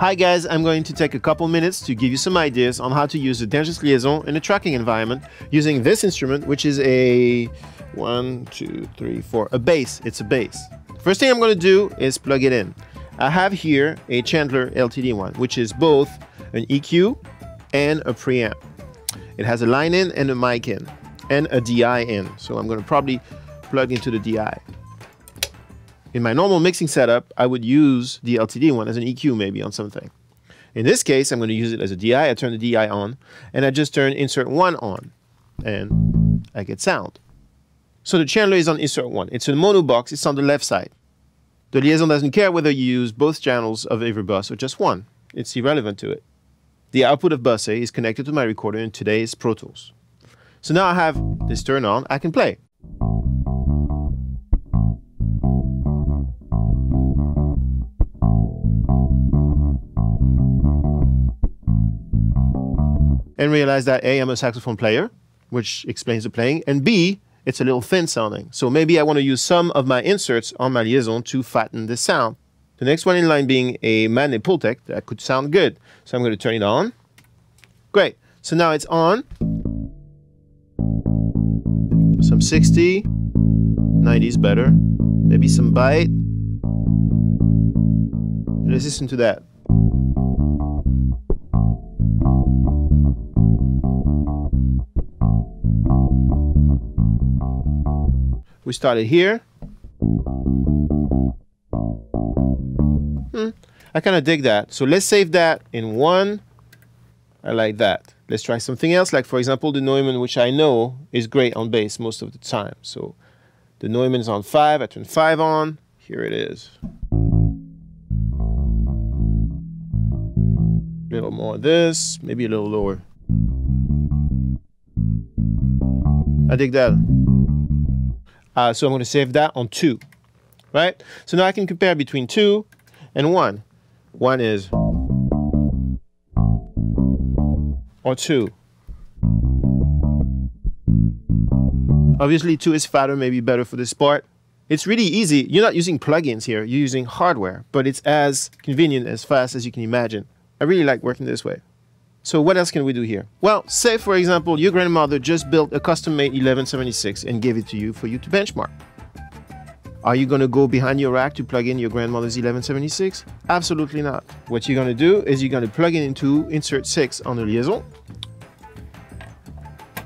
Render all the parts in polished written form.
Hi guys, I'm going to take a couple minutes to give you some ideas on how to use the Dangerous Liaison in a tracking environment using this instrument, which is a a bass. It's a bass. First thing I'm going to do is plug it in. I have here a Chandler LTD one, which is both an EQ and a preamp. It has a line in and a mic in and a DI in. So I'm going to probably plug into the DI. In my normal mixing setup, I would use the LTD one as an EQ maybe on something. In this case, I'm going to use it as a DI. I turn the DI on and I just turn insert 1 on and I get sound. So the Chandler is on insert 1. It's a mono box. It's on the left side. The Liaison doesn't care whether you use both channels of every bus or just one. It's irrelevant to it. The output of bus A is connected to my recorder in today's Pro Tools. So now I have this turned on. I can play. And realize that A, I'm a saxophone player, which explains the playing, and B, it's a little thin sounding. So maybe I want to use some of my inserts on my Liaison to fatten the sound. The next one in line being a Manley Pultec that could sound good. So I'm going to turn it on. Great. So now it's on. Some 60, 90 is better. Maybe some bite. Let's listen to that. We started here. I kind of dig that. So let's save that in 1. I like that. Let's try something else, like for example the Neumann, which I know is great on bass most of the time. So the Neumann is on 5. I turn 5 on. Here it is. A little more of this, maybe a little lower. I dig that. So I'm going to save that on 2, right? So now I can compare between 2 and 1. 1 is or 2. Obviously 2 is fatter, maybe better for this part. It's really easy. You're not using plugins here, you're using hardware, but it's as convenient, as fast as you can imagine. I really like working this way. So what else can we do here? Well, say for example, your grandmother just built a custom-made 1176 and gave it to you for you to benchmark. Are you going to go behind your rack to plug in your grandmother's 1176? Absolutely not. What you're going to do is you're going to plug it into insert 6 on the Liaison.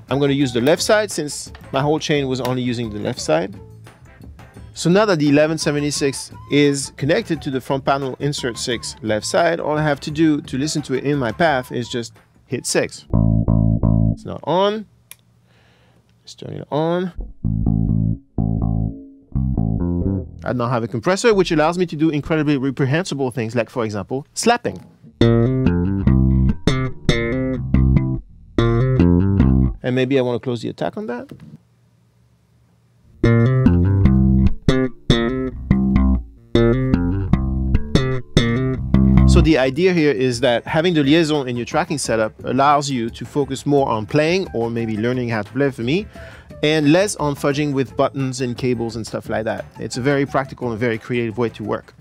I'm going to use the left side since my whole chain was only using the left side. So now that the 1176 is connected to the front panel insert 6 left side, all I have to do to listen to it in my path is just hit 6. It's not on. Let's turn it on. I now have a compressor which allows me to do incredibly reprehensible things like, for example, slapping. And maybe I want to close the attack on that. So the idea here is that having the Liaison in your tracking setup allows you to focus more on playing, or maybe learning how to play for me, and less on fudging with buttons and cables and stuff like that. It's a very practical and very creative way to work.